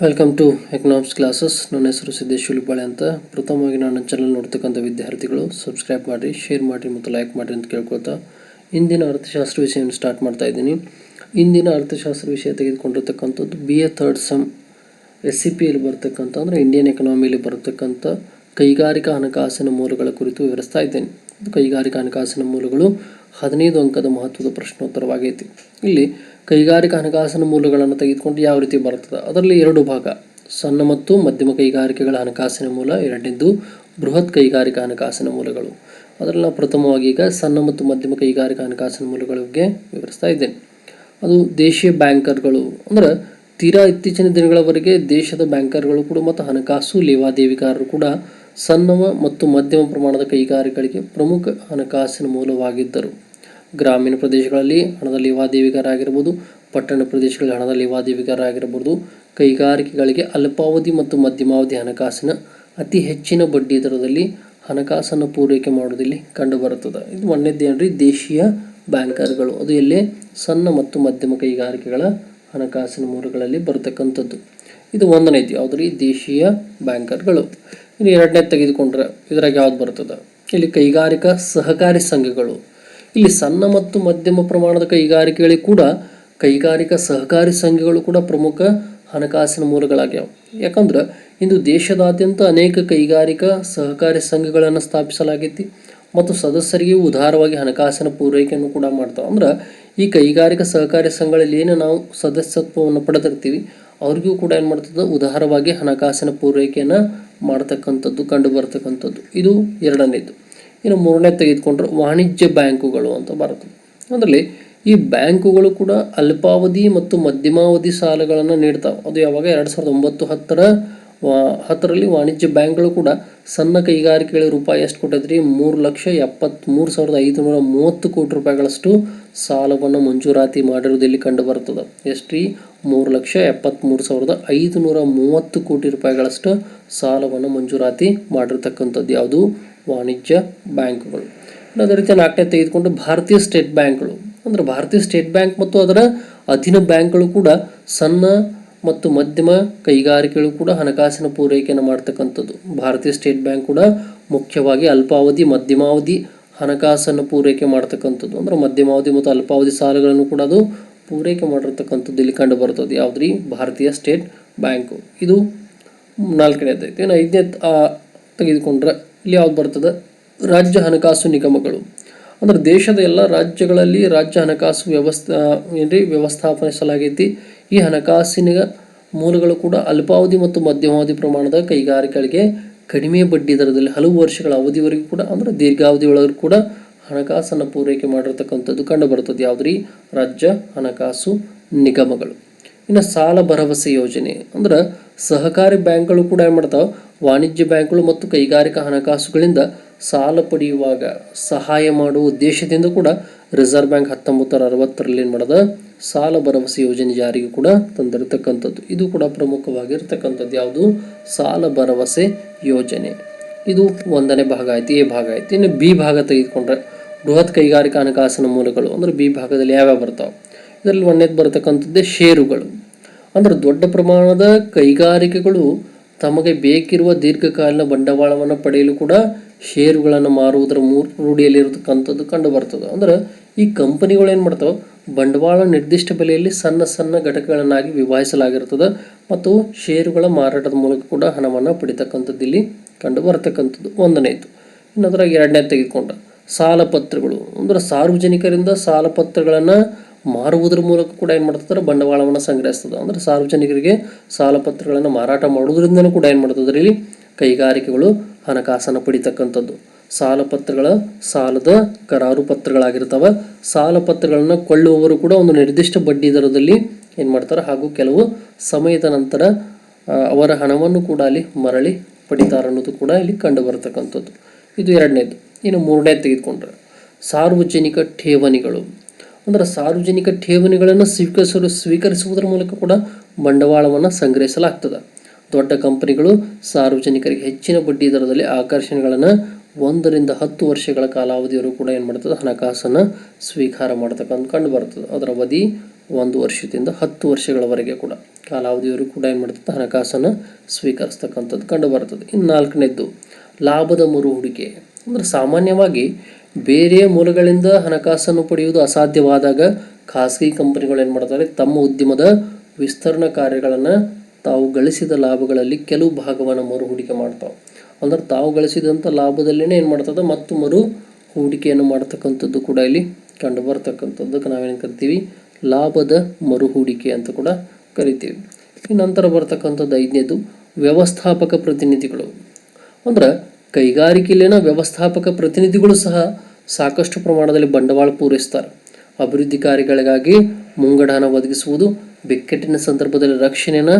Welcome to economics classes. ನನ್ನ ಹೆಸರು ಸಿದ್ದೇಶ್ ಹುಲಿಪಾಳೆ ಅಂತ. ಪ್ರಥಮವಾಗಿ ನನ್ನ ಚಾನಲ್ ನೋಡ್ತಕ್ಕಂಥ ವಿದ್ಯಾರ್ಥಿಗಳು ಸಬ್ಸ್ಕ್ರೈಬ್ ಮಾಡಿ, ಶೇರ್ ಮಾಡಿ ಮತ್ತು ಲೈಕ್ ಮಾಡಿ ಅಂತ ಕೇಳ್ಕೊಳ್ತಾ ಇಂದಿನ ಅರ್ಥಶಾಸ್ತ್ರ ವಿಷಯವನ್ನು ಸ್ಟಾರ್ಟ್ ಮಾಡ್ತಾ ಇದ್ದೀನಿ. ಇಂದಿನ ಅರ್ಥಶಾಸ್ತ್ರ ವಿಷಯ ತೆಗೆದುಕೊಂಡಿರ್ತಕ್ಕಂಥದ್ದು BA ಥರ್ಡ್ ಸೆಮ್ SCPಯಲ್ಲಿ ಬರ್ತಕ್ಕಂಥ ಅಂದರೆ ಇಂಡಿಯನ್ ಎಕನಾಮಿಯಲ್ಲಿ ಬರತಕ್ಕಂಥ ಕೈಗಾರಿಕಾ ಹಣಕಾಸಿನ ಮೂಲಗಳ ಕುರಿತು ವಿವರಿಸ್ತಾ ಇದ್ದೇನೆ. ಕೈಗಾರಿಕಾ ಹಣಕಾಸಿನ ಮೂಲಗಳು 15 ಅಂಕದ ಮಹತ್ವದ ಪ್ರಶ್ನೋತ್ತರವಾಗೈತಿ. ಇಲ್ಲಿ ಕೈಗಾರಿಕಾ ಹಣಕಾಸಿನ ಮೂಲಗಳನ್ನು ತೆಗೆದುಕೊಂಡು ಯಾವ ರೀತಿ ಬರ್ತದೆ, ಅದರಲ್ಲಿ 2 ಭಾಗ: ಸಣ್ಣ ಮತ್ತು ಮಧ್ಯಮ ಕೈಗಾರಿಕೆಗಳ ಹಣಕಾಸಿನ ಮೂಲ, ಎರಡನೇದು ಬೃಹತ್ ಕೈಗಾರಿಕಾ ಹಣಕಾಸಿನ ಮೂಲಗಳು. ಅದರಲ್ಲಿ ನಾವು ಪ್ರಥಮವಾಗಿ ಈಗ ಸಣ್ಣ ಮತ್ತು ಮಧ್ಯಮ ಕೈಗಾರಿಕಾ ಹಣಕಾಸಿನ ಮೂಲಗಳ ಬಗ್ಗೆ ವಿವರಿಸ್ತಾ ಇದ್ದೇನೆ. ಅದು ದೇಶೀಯ ಬ್ಯಾಂಕರ್ಗಳು ಅಂದರೆ ತೀರಾ ಇತ್ತೀಚಿನ ದಿನಗಳವರೆಗೆ ದೇಶದ ಬ್ಯಾಂಕರ್ಗಳು ಕೂಡ ಮತ್ತು ಹಣಕಾಸು ಲೇವಾದೇವಿಗಾರರು ಕೂಡ ಸಣ್ಣ ಮತ್ತು ಮಧ್ಯಮ ಪ್ರಮಾಣದ ಕೈಗಾರಿಕೆಗಳಿಗೆ ಪ್ರಮುಖ ಹಣಕಾಸಿನ ಮೂಲವಾಗಿದ್ದರು. ಗ್ರಾಮೀಣ ಪ್ರದೇಶಗಳಲ್ಲಿ ಹಣದ ಲೇವಾದೇವಿಗಾರ ಆಗಿರ್ಬೋದು, ಪಟ್ಟಣ ಪ್ರದೇಶಗಳಲ್ಲಿ ಹಣದ ಲೇವಾದೇವಿಗಾರ ಆಗಿರ್ಬೋದು, ಕೈಗಾರಿಕೆಗಳಿಗೆ ಅಲ್ಪಾವಧಿ ಮತ್ತು ಮಧ್ಯಮಾವಧಿ ಹಣಕಾಸಿನ ಅತಿ ಹೆಚ್ಚಿನ ಬಡ್ಡಿ ದರದಲ್ಲಿ ಹಣಕಾಸನ್ನು ಪೂರೈಕೆ ಮಾಡುವುದಲ್ಲಿ ಕಂಡುಬರುತ್ತದೆ. ಇದು ಒಂದನೇದೇನ್ರಿ, ದೇಶೀಯ ಬ್ಯಾಂಕರ್ಗಳು. ಅದು ಎಲ್ಲೇ ಸಣ್ಣ ಮತ್ತು ಮಧ್ಯಮ ಕೈಗಾರಿಕೆಗಳ ಹಣಕಾಸಿನ ಮೂಲಗಳಲ್ಲಿ ಬರತಕ್ಕಂಥದ್ದು. ಇದು ಒಂದನೇದು ಯಾವುದ್ರಿ, ದೇಶೀಯ ಬ್ಯಾಂಕರ್ಗಳು. ಇನ್ನು ಎರಡನೇ ತೆಗೆದುಕೊಂಡ್ರೆ ಇದ್ರಾಗ ಯಾವ್ದು ಬರ್ತದೆ, ಇಲ್ಲಿ ಕೈಗಾರಿಕಾ ಸಹಕಾರಿ ಸಂಘಗಳು. ಇಲ್ಲಿ ಸಣ್ಣ ಮತ್ತು ಮಧ್ಯಮ ಪ್ರಮಾಣದ ಕೈಗಾರಿಕೆಗಳಿಗೆ ಕೂಡ ಕೈಗಾರಿಕಾ ಸಹಕಾರಿ ಸಂಘಗಳು ಕೂಡ ಪ್ರಮುಖ ಹಣಕಾಸಿನ ಮೂಲಗಳಾಗ್ಯಾವ. ಯಾಕಂದ್ರೆ ಇಂದು ದೇಶದಾದ್ಯಂತ ಅನೇಕ ಕೈಗಾರಿಕಾ ಸಹಕಾರಿ ಸಂಘಗಳನ್ನು ಸ್ಥಾಪಿಸಲಾಗೈತಿ ಮತ್ತು ಸದಸ್ಯರಿಗೆ ಉದಾರವಾಗಿ ಹಣಕಾಸಿನ ಪೂರೈಕೆಯನ್ನು ಕೂಡ ಮಾಡ್ತಾವೆ. ಅಂದ್ರೆ ಈ ಕೈಗಾರಿಕಾ ಸಹಕಾರಿ ಸಂಘಗಳಲ್ಲಿ ಏನು ನಾವು ಸದಸ್ಯತ್ವವನ್ನು ಪಡೆದಿರ್ತೀವಿ ಅವ್ರಿಗೂ ಕೂಡ ಏನು ಮಾಡ್ತದೆ, ಉದಾರವಾಗಿ ಹಣಕಾಸಿನ ಪೂರೈಕೆಯನ್ನು ಮಾಡ್ತಕ್ಕಂಥದ್ದು ಕಂಡು ಬರ್ತಕ್ಕಂಥದ್ದು. ಇದು ಎರಡನೇದು. ಇನ್ನು ಮೂರನೇ ತೆಗೆದುಕೊಂಡ್ರೆ ವಾಣಿಜ್ಯ ಬ್ಯಾಂಕುಗಳು ಅಂತ ಬರ್ತದೆ. ಅದರಲ್ಲಿ ಈ ಬ್ಯಾಂಕುಗಳು ಕೂಡ ಅಲ್ಪಾವಧಿ ಮತ್ತು ಮಧ್ಯಮಾವಧಿ ಸಾಲಗಳನ್ನು ನೀಡ್ತಾವೆ. ಅದು ಯಾವಾಗ 2009-10ರಲ್ಲಿ ವಾಣಿಜ್ಯ ಬ್ಯಾಂಕ್ಗಳು ಕೂಡ ಸಣ್ಣ ಕೈಗಾರಿಕೆಗಳಿಗೆ ರೂಪಾಯಿ ಎಷ್ಟು ಕೊಟ್ಟಿದ್ರಿ, 3,73,530 ಕೋಟಿ ರೂಪಾಯಿಗಳಷ್ಟು ಸಾಲವನ್ನು ಮಂಜೂರಾತಿ ಮಾಡಿರುವುದಲ್ಲಿ ಕಂಡು ಬರ್ತದೆ. ಎಷ್ಟ್ರಿ, 3,73,530 ಕೋಟಿ ರೂಪಾಯಿಗಳಷ್ಟು ಸಾಲವನ್ನು ಮಂಜೂರಾತಿ ಮಾಡಿರ್ತಕ್ಕಂಥದ್ದು ಯಾವುದು, ವಾಣಿಜ್ಯ ಬ್ಯಾಂಕುಗಳು. ಅದೇ ರೀತಿ ನಾಲ್ಕನೇ ತೆಗೆದುಕೊಂಡು ಭಾರತೀಯ ಸ್ಟೇಟ್ ಬ್ಯಾಂಕ್ಗಳು. ಅಂದರೆ ಭಾರತೀಯ ಸ್ಟೇಟ್ ಬ್ಯಾಂಕ್ ಮತ್ತು ಅದರ ಅಧೀನ ಬ್ಯಾಂಕ್ಗಳು ಕೂಡ ಸಣ್ಣ ಮತ್ತು ಮಧ್ಯಮ ಕೈಗಾರಿಕೆಗಳು ಕೂಡ ಹಣಕಾಸಿನ ಪೂರೈಕೆಯನ್ನು ಮಾಡ್ತಕ್ಕಂಥದ್ದು. ಭಾರತೀಯ ಸ್ಟೇಟ್ ಬ್ಯಾಂಕ್ ಕೂಡ ಮುಖ್ಯವಾಗಿ ಅಲ್ಪಾವಧಿ ಮಧ್ಯಮಾವಧಿ ಹಣಕಾಸನ್ನು ಪೂರೈಕೆ ಮಾಡ್ತಕ್ಕಂಥದ್ದು. ಅಂದರೆ ಮಧ್ಯಮಾವಧಿ ಮತ್ತು ಅಲ್ಪಾವಧಿ ಸಾಲಗಳನ್ನು ಕೂಡ ಅದು ಪೂರೈಕೆ ಮಾಡಿರ್ತಕ್ಕಂಥದ್ದು ಇಲ್ಲಿ ಕಂಡು ಬರ್ತದೆ. ಯಾವುದ್ರಿ, ಭಾರತೀಯ ಸ್ಟೇಟ್ ಬ್ಯಾಂಕು. ಇದು ನಾಲ್ಕನೇದೈತೆ. ಇನ್ನು ಐದನೇ ತೆಗೆದುಕೊಂಡ್ರೆ ಇಲ್ಲಿ ಯಾವ್ದು ಬರ್ತದೆ, ರಾಜ್ಯ ಹಣಕಾಸು ನಿಗಮಗಳು. ಅಂದರೆ ದೇಶದ ಎಲ್ಲ ರಾಜ್ಯಗಳಲ್ಲಿ ರಾಜ್ಯ ಹಣಕಾಸು ವ್ಯವಸ್ಥಾಪಿಸಲಾಗೈತಿ. ಈ ಹಣಕಾಸಿನ ಮೂಲಗಳು ಕೂಡ ಅಲ್ಪಾವಧಿ ಮತ್ತು ಮಧ್ಯಮಾವಧಿ ಪ್ರಮಾಣದ ಕೈಗಾರಿಕೆಗಳಿಗೆ ಕಡಿಮೆ ಬಡ್ಡಿ ದರದಲ್ಲಿ ಹಲವು ವರ್ಷಗಳ ಅವಧಿವರೆಗೂ ಕೂಡ ಅಂದರೆ ದೀರ್ಘಾವಧಿ ಒಳಗೂ ಕೂಡ ಹಣಕಾಸನ್ನು ಪೂರೈಕೆ ಮಾಡಿರ್ತಕ್ಕಂಥದ್ದು ಕಂಡು ಬರ್ತದೆ. ಯಾವುದ್ರಿ, ರಾಜ್ಯ ಹಣಕಾಸು ನಿಗಮಗಳು. ಇನ್ನು ಸಾಲ ಭರವಸೆ ಯೋಜನೆ ಅಂದ್ರೆ ಸಹಕಾರಿ ಬ್ಯಾಂಕ್ಗಳು ಕೂಡ ಏನು ಮಾಡ್ತಾವೆ, ವಾಣಿಜ್ಯ ಬ್ಯಾಂಕ್ಗಳು ಮತ್ತು ಕೈಗಾರಿಕಾ ಹಣಕಾಸುಗಳಿಂದ ಸಾಲ ಪಡೆಯುವಾಗ ಸಹಾಯ ಮಾಡುವ ಉದ್ದೇಶದಿಂದ ಕೂಡ ರಿಸರ್ವ್ ಬ್ಯಾಂಕ್ 1960ರಲ್ಲಿ ಏನು ಮಾಡೋದ, ಸಾಲ ಭರವಸೆ ಯೋಜನೆ ಜಾರಿಗೆ ಕೂಡ ತಂದಿರತಕ್ಕಂಥದ್ದು. ಇದು ಕೂಡ ಪ್ರಮುಖವಾಗಿರ್ತಕ್ಕಂಥದ್ದು ಯಾವುದು, ಸಾಲ ಭರವಸೆ ಯೋಜನೆ. ಇದು ಒಂದನೇ ಭಾಗ ಆಯ್ತು, ಎ ಭಾಗ ಆಯ್ತು. ಇನ್ನು ಬಿ ಭಾಗ ತೆಗೆದುಕೊಂಡ್ರೆ ಬೃಹತ್ ಕೈಗಾರಿಕಾ ಹಣಕಾಸಿನ ಮೂಲಗಳು. ಅಂದರೆ ಬಿ ಭಾಗದಲ್ಲಿ ಯಾವ್ಯಾವ ಬರ್ತಾವೆ, ಇದರಲ್ಲಿ ಒಂದೇದು ಬರತಕ್ಕಂಥದ್ದೇ ಷೇರುಗಳು. ಅಂದರೆ ದೊಡ್ಡ ಪ್ರಮಾಣದ ಕೈಗಾರಿಕೆಗಳು ತಮಗೆ ಬೇಕಿರುವ ದೀರ್ಘಕಾಲೀನ ಬಂಡವಾಳವನ್ನು ಪಡೆಯಲು ಕೂಡ ಷೇರುಗಳನ್ನು ಮಾರುವುದರ ರೂಢಿಯಲ್ಲಿರತಕ್ಕಂಥದ್ದು ಕಂಡು ಬರ್ತದೆ. ಅಂದ್ರೆ ಈ ಕಂಪನಿಗಳು ಏನು ಮಾಡ್ತಾವೆ, ಬಂಡವಾಳ ನಿರ್ದಿಷ್ಟ ಬೆಲೆಯಲ್ಲಿ ಸಣ್ಣ ಸಣ್ಣ ಘಟಕಗಳನ್ನಾಗಿ ವಿಭಾಗಿಸಲಾಗಿರ್ತದೆ ಮತ್ತು ಷೇರುಗಳ ಮಾರಾಟದ ಮೂಲಕ ಕೂಡ ಹಣವನ್ನು ಪಡಿತಕ್ಕಂಥದ್ದು ಇಲ್ಲಿ ಕಂಡು ಬರ್ತಕ್ಕಂಥದ್ದು ಒಂದನೇದು. ಇನ್ನು ಅದರಾಗ ಎರಡನೇ ತೆಗೆದುಕೊಂಡ ಸಾಲ ಪತ್ರಗಳು. ಅಂದ್ರೆ ಸಾರ್ವಜನಿಕರಿಂದ ಸಾಲ ಪತ್ರಗಳನ್ನು ಮಾರುವುದರ ಮೂಲಕ ಕೂಡ ಏನು ಮಾಡ್ತಾರೆ, ಬಂಡವಾಳವನ್ನು ಸಂಗ್ರಹಿಸ್ತದೆ. ಅಂದರೆ ಸಾರ್ವಜನಿಕರಿಗೆ ಸಾಲ ಪತ್ರಗಳನ್ನು ಮಾರಾಟ ಮಾಡುವುದರಿಂದನೂ ಕೂಡ ಏನು ಮಾಡ್ತದೆ, ಇಲ್ಲಿ ಕೈಗಾರಿಕೆಗಳು ಹಣಕಾಸನ್ನು ಪಡಿತಕ್ಕಂಥದ್ದು. ಸಾಲ ಪತ್ರಗಳ ಸಾಲದ ಕರಾರು ಪತ್ರಗಳಾಗಿರ್ತವೆ. ಸಾಲ ಪತ್ರಗಳನ್ನು ಕೊಳ್ಳುವವರು ಕೂಡ ಒಂದು ನಿರ್ದಿಷ್ಟ ಬಡ್ಡಿ ದರದಲ್ಲಿ ಏನು ಮಾಡ್ತಾರೆ ಹಾಗೂ ಕೆಲವು ಸಮಯದ ನಂತರ ಅವರ ಹಣವನ್ನು ಕೂಡ ಅಲ್ಲಿ ಮರಳಿ ಪಡಿತಾರೆ ಅನ್ನೋದು ಕೂಡ ಇಲ್ಲಿ ಕಂಡು ಬರತಕ್ಕಂಥದ್ದು. ಇದು ಎರಡನೇದು. ಇನ್ನು ಮೂರನೇ ತೆಗೆದುಕೊಂಡ್ರೆ ಸಾರ್ವಜನಿಕ ಠೇವಣಿಗಳು. ಅಂದರೆ ಸಾರ್ವಜನಿಕ ಠೇವಣಿಗಳನ್ನು ಸ್ವೀಕರಿಸುವುದರ ಮೂಲಕ ಕೂಡ ಬಂಡವಾಳವನ್ನು ಸಂಗ್ರಹಿಸಲಾಗ್ತದೆ. ದೊಡ್ಡ ಕಂಪನಿಗಳು ಸಾರ್ವಜನಿಕರಿಗೆ ಹೆಚ್ಚಿನ ಬಡ್ಡಿ ದರದಲ್ಲಿ ಆಕರ್ಷಣೆಗಳನ್ನು 1 ರಿಂದ 10 ವರ್ಷಗಳ ಕಾಲಾವಧಿಯವರು ಕೂಡ ಏನು ಮಾಡ್ತದೆ, ಹಣಕಾಸನ್ನು ಸ್ವೀಕಾರ ಮಾಡ್ತಕ್ಕಂಥ ಕಂಡು ಬರ್ತದೆ. ಅದರ ಅವಧಿ 1 ವರ್ಷದಿಂದ 10 ವರ್ಷಗಳವರೆಗೆ ಕೂಡ ಕಾಲಾವಧಿಯವರೆಗೂ ಕೂಡ ಏನು ಮಾಡ್ತದೆ, ಹಣಕಾಸನ್ನು ಸ್ವೀಕರಿಸ್ತಕ್ಕಂಥದ್ದು ಕಂಡು ಬರ್ತದೆ. ಇನ್ನು 4ನೇದ್ದು ಲಾಭದ ಮರು ಹೂಡಿಕೆ. ಅಂದರೆ ಸಾಮಾನ್ಯವಾಗಿ ಬೇರೆ ಮೂಲಗಳಿಂದ ಹಣಕಾಸನ್ನು ಪಡೆಯುವುದು ಅಸಾಧ್ಯವಾದಾಗ ಖಾಸಗಿ ಕಂಪನಿಗಳು ಏನು ಮಾಡ್ತಾರೆ, ತಮ್ಮ ಉದ್ಯಮದ ವಿಸ್ತರಣಾ ಕಾರ್ಯಗಳನ್ನು ತಾವು ಗಳಿಸಿದ ಲಾಭಗಳಲ್ಲಿ ಕೆಲವು ಭಾಗವನ್ನು ಮರು ಹೂಡಿಕೆ ಮಾಡ್ತಾವೆ. ಅಂದ್ರೆ ತಾವು ಗಳಿಸಿದಂಥ ಲಾಭದಲ್ಲೇ ಏನು ಮಾಡ್ತದೆ, ಮತ್ತು ಮರು ಹೂಡಿಕೆಯನ್ನು ಮಾಡ್ತಕ್ಕಂಥದ್ದು ಕೂಡ ಇಲ್ಲಿ ಕಂಡು ಬರ್ತಕ್ಕಂಥದ್ದಕ್ಕೆ ನಾವೇನು ಕರಿತೀವಿ, ಲಾಭದ ಮರು ಹೂಡಿಕೆ ಅಂತ ಕೂಡ ಕರಿತೀವಿ. ಈ ನಂತರ ಬರ್ತಕ್ಕಂಥದ್ದು 5ನೇದು ವ್ಯವಸ್ಥಾಪಕ ಪ್ರತಿನಿಧಿಗಳು. ಅಂದ್ರೆ ಕೈಗಾರಿಕೆಯಲ್ಲಿನ ವ್ಯವಸ್ಥಾಪಕ ಪ್ರತಿನಿಧಿಗಳು ಸಹ ಸಾಕಷ್ಟು ಪ್ರಮಾಣದಲ್ಲಿ ಬಂಡವಾಳ ಪೂರೈಸ್ತಾರೆ. ಅಭಿವೃದ್ಧಿ ಕಾರ್ಯಗಳಿಗಾಗಿ ಮುಂಗಡ ಹಣ ಒದಗಿಸುವುದು, ಬಿಕ್ಕಟ್ಟಿನ ಸಂದರ್ಭದಲ್ಲಿ ರಕ್ಷಣೆಯನ್ನು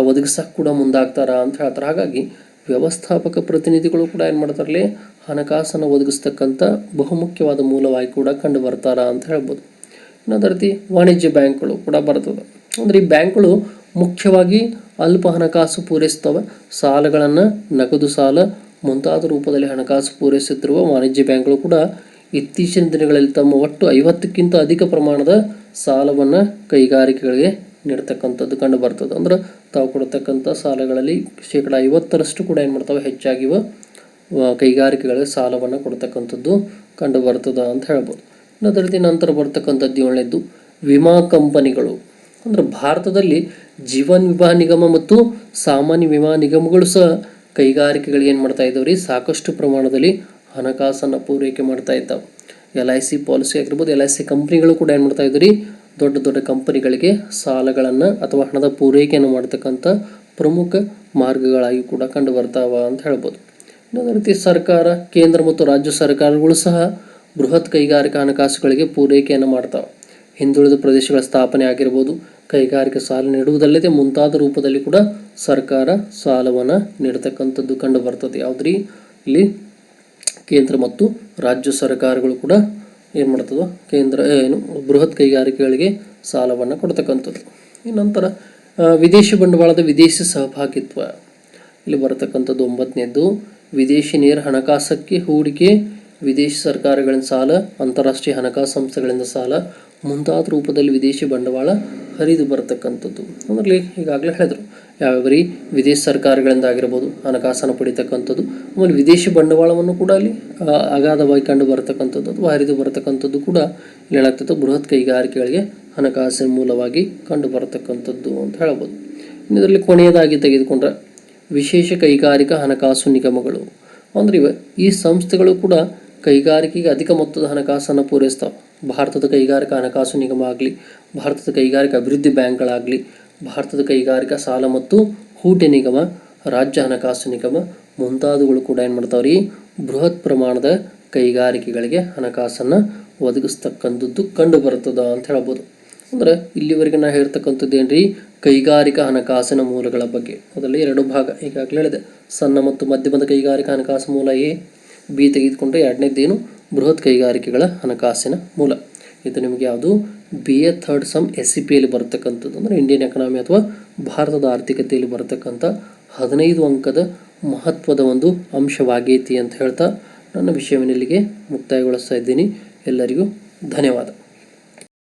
ಒದಗಿಸಕ್ಕೆ ಕೂಡ ಮುಂದಾಗ್ತಾರ ಅಂತ ಹೇಳ್ತಾರೆ. ಹಾಗಾಗಿ ವ್ಯವಸ್ಥಾಪಕ ಪ್ರತಿನಿಧಿಗಳು ಕೂಡ ಏನು ಮಾಡ್ತಾರಲ್ಲಿ, ಹಣಕಾಸನ್ನು ಒದಗಿಸ್ತಕ್ಕಂಥ ಬಹುಮುಖ್ಯವಾದ ಮೂಲವಾಗಿ ಕೂಡ ಕಂಡು ಬರ್ತಾರ ಅಂತ ಹೇಳ್ಬೋದು. ಇನ್ನೊಂದು ರೀತಿ ವಾಣಿಜ್ಯ ಬ್ಯಾಂಕ್ಗಳು ಕೂಡ ಬರ್ತದೆ. ಅಂದರೆ ಈ ಬ್ಯಾಂಕ್ಗಳು ಮುಖ್ಯವಾಗಿ ಅಲ್ಪ ಹಣಕಾಸು ಪೂರೈಸ್ತವೆ. ಸಾಲಗಳನ್ನು, ನಗದು ಸಾಲ ಮುಂತಾದ ರೂಪದಲ್ಲಿ ಹಣಕಾಸು ಪೂರೈಸುತ್ತಿರುವ ವಾಣಿಜ್ಯ ಬ್ಯಾಂಕ್ಗಳು ಕೂಡ ಇತ್ತೀಚಿನ ದಿನಗಳಲ್ಲಿ ತಮ್ಮ ಒಟ್ಟು 50ಕ್ಕಿಂತ ಅಧಿಕ ಪ್ರಮಾಣದ ಸಾಲವನ್ನು ಕೈಗಾರಿಕೆಗಳಿಗೆ ನೀಡ್ತಕ್ಕಂಥದ್ದು ಕಂಡು ಬರ್ತದೆ. ಅಂದ್ರೆ ತಾವು ಕೊಡ್ತಕ್ಕಂಥ ಸಾಲಗಳಲ್ಲಿ 50% ಕೂಡ ಏನು ಮಾಡ್ತಾವೆ, ಹೆಚ್ಚಾಗಿವ ಕೈಗಾರಿಕೆಗಳಿಗೆ ಸಾಲವನ್ನು ಕೊಡ್ತಕ್ಕಂಥದ್ದು ಕಂಡು ಬರ್ತದೆ ಅಂತ ಹೇಳ್ಬೋದು. ಇನ್ನೊಂದು ರೀತಿ ನಂತರ ಬರ್ತಕ್ಕಂಥದ್ದು 7ನೇದ್ದು ವಿಮಾ ಕಂಪನಿಗಳು. ಅಂದರೆ ಭಾರತದಲ್ಲಿ ಜೀವನ್ ವಿಮಾ ನಿಗಮ ಮತ್ತು ಸಾಮಾನ್ಯ ವಿಮಾ ನಿಗಮಗಳು ಸಹ ಕೈಗಾರಿಕೆಗಳಿಗೆ ಏನು ಮಾಡ್ತಾ ಇದ್ದಾವೆ ರೀ, ಸಾಕಷ್ಟು ಪ್ರಮಾಣದಲ್ಲಿ ಹಣಕಾಸನ್ನು ಪೂರೈಕೆ ಮಾಡ್ತಾ ಇದ್ದಾವೆ. LIC ಪಾಲಿಸಿ ಆಗಿರ್ಬೋದು, LIC ಕಂಪ್ನಿಗಳು ಕೂಡ ಏನು ಮಾಡ್ತಾ ಇದ್ದಾರೆ, ದೊಡ್ಡ ದೊಡ್ಡ ಕಂಪನಿಗಳಿಗೆ ಸಾಲಗಳನ್ನು ಅಥವಾ ಹಣದ ಪೂರೈಕೆಯನ್ನು ಮಾಡ್ತಕ್ಕಂಥ ಪ್ರಮುಖ ಮಾರ್ಗಗಳಾಗಿ ಕೂಡ ಕಂಡು ಬರ್ತಾವ ಅಂತ ಹೇಳ್ಬೋದು. ಇನ್ನೊಂದು ರೀತಿ ಸರ್ಕಾರ, ಕೇಂದ್ರ ಮತ್ತು ರಾಜ್ಯ ಸರ್ಕಾರಗಳು ಸಹ ಬೃಹತ್ ಕೈಗಾರಿಕಾ ಹಣಕಾಸುಗಳಿಗೆ ಪೂರೈಕೆಯನ್ನು ಮಾಡ್ತಾವೆ. ಹಿಂದುಳಿದ ಪ್ರದೇಶಗಳ ಸ್ಥಾಪನೆ ಆಗಿರ್ಬೋದು, ಕೈಗಾರಿಕೆ ಸಾಲ ನೀಡುವುದಲ್ಲದೆ ಮುಂತಾದ ರೂಪದಲ್ಲಿ ಕೂಡ ಸರ್ಕಾರ ಸಾಲವನ್ನು ನೀಡತಕ್ಕಂಥದ್ದು ಕಂಡು ಬರ್ತದೆ. ಯಾವುದ್ರಿ, ಇಲ್ಲಿ ಕೇಂದ್ರ ಮತ್ತು ರಾಜ್ಯ ಸರ್ಕಾರಗಳು ಕೂಡ ಏನು ಮಾಡ್ತದೋ, ಬೃಹತ್ ಕೈಗಾರಿಕೆಗಳಿಗೆ ಸಾಲವನ್ನು ಕೊಡ್ತಕ್ಕಂಥದ್ದು. ಈ ನಂತರ ವಿದೇಶಿ ಬಂಡವಾಳದ ವಿದೇಶಿ ಸಹಭಾಗಿತ್ವ ಇಲ್ಲಿ ಬರತಕ್ಕಂಥದ್ದು 9ನೇದ್ದು ವಿದೇಶಿ ನೇರ ಹಣಕಾಸಕ್ಕೆ ಹೂಡಿಕೆ, ವಿದೇಶಿ ಸರ್ಕಾರಗಳಿಂದ ಸಾಲ, ಅಂತಾರಾಷ್ಟ್ರೀಯ ಹಣಕಾಸು ಸಂಸ್ಥೆಗಳಿಂದ ಸಾಲ ಮುಂತಾದ ರೂಪದಲ್ಲಿ ವಿದೇಶಿ ಬಂಡವಾಳ ಹರಿದು ಬರತಕ್ಕಂಥದ್ದು. ಅದರಲ್ಲಿ ಈಗಾಗಲೇ ಹೇಳಿದ್ರು ಯಾವ್ಯಾವ ವಿದೇಶಿ ಸರ್ಕಾರಗಳಿಂದ ಆಗಿರ್ಬೋದು ಹಣಕಾಸನ್ನು ಪಡಿತಕ್ಕಂಥದ್ದು, ಆಮೇಲೆ ವಿದೇಶಿ ಬಂಡವಾಳವನ್ನು ಕೂಡ ಅಲ್ಲಿ ಅಗಾಧವಾಗಿ ಕಂಡು ಬರತಕ್ಕಂಥದ್ದು ಅಥವಾ ಹರಿದು ಬರತಕ್ಕಂಥದ್ದು ಕೂಡ ಇಲ್ಲಿ ಏನಾಗ್ತದೆ, ಬೃಹತ್ ಕೈಗಾರಿಕೆಗಳಿಗೆ ಹಣಕಾಸಿನ ಮೂಲವಾಗಿ ಕಂಡು ಬರತಕ್ಕಂಥದ್ದು ಅಂತ ಹೇಳ್ಬೋದು. ಇನ್ನು ಇದರಲ್ಲಿ ಕೊನೆಯದಾಗಿ ತೆಗೆದುಕೊಂಡ್ರೆ ವಿಶೇಷ ಕೈಗಾರಿಕಾ ಹಣಕಾಸು ನಿಗಮಗಳು. ಅಂದ್ರೆ ಈ ಸಂಸ್ಥೆಗಳು ಕೂಡ ಕೈಗಾರಿಕೆಗೆ ಅಧಿಕ ಮೊತ್ತದ ಹಣಕಾಸನ್ನು ಪೂರೈಸ್ತಾವೆ. ಭಾರತದ ಕೈಗಾರಿಕಾ ಹಣಕಾಸು ನಿಗಮ ಆಗಲಿ, ಭಾರತದ ಕೈಗಾರಿಕಾ ಅಭಿವೃದ್ಧಿ ಬ್ಯಾಂಕ್ಗಳಾಗಲಿ, ಭಾರತದ ಕೈಗಾರಿಕಾ ಸಾಲ ಮತ್ತು ಹೂಡಿಕೆ ನಿಗಮ, ರಾಜ್ಯ ಹಣಕಾಸು ನಿಗಮ ಮುಂತಾದವುಗಳು ಕೂಡ ಏನು ಮಾಡ್ತಾವ್ರಿ, ಬೃಹತ್ ಪ್ರಮಾಣದ ಕೈಗಾರಿಕೆಗಳಿಗೆ ಹಣಕಾಸನ್ನು ಒದಗಿಸ್ತಕ್ಕಂಥದ್ದು ಕಂಡು ಬರ್ತದ ಅಂತ ಹೇಳ್ಬೋದು. ಅಂದ್ರೆ ಇಲ್ಲಿವರೆಗೆ ನಾ ಹೇಳ್ತಕ್ಕಂಥದ್ದು ಏನ್ರಿ, ಕೈಗಾರಿಕಾ ಹಣಕಾಸಿನ ಮೂಲಗಳ ಬಗ್ಗೆ. ಅದರಲ್ಲಿ 2 ಭಾಗ ಈಗಾಗಲೇ ಹೇಳಿದೆ. ಸಣ್ಣ ಮತ್ತು ಮಧ್ಯಮದ ಕೈಗಾರಿಕಾ ಹಣಕಾಸು ಮೂಲ A, B ತೆಗೆದುಕೊಂಡ್ರೆ 2ನೇದ್ದೇನು, ಬೃಹತ್ ಕೈಗಾರಿಕೆಗಳ ಹಣಕಾಸಿನ ಮೂಲ. ಇದು ನಿಮಗೆ ಯಾವುದು BA 3rd ಸಮ್ SCPಯಲ್ಲಿ ಬರ್ತಕ್ಕಂಥದ್ದು. ಅಂದರೆ ಇಂಡಿಯನ್ ಎಕನಾಮಿ ಅಥವಾ ಭಾರತದ ಆರ್ಥಿಕತೆಯಲ್ಲಿ ಬರ್ತಕ್ಕಂಥ 15 ಅಂಕದ ಮಹತ್ವದ ಒಂದು ಅಂಶವಾಗೈತಿ ಅಂತ ಹೇಳ್ತಾ ನನ್ನ ವಿಷಯವನ್ನು ಇಲ್ಲಿಗೆ ಮುಕ್ತಾಯಗೊಳಿಸ್ತಾ ಇದ್ದೀನಿ. ಎಲ್ಲರಿಗೂ ಧನ್ಯವಾದ.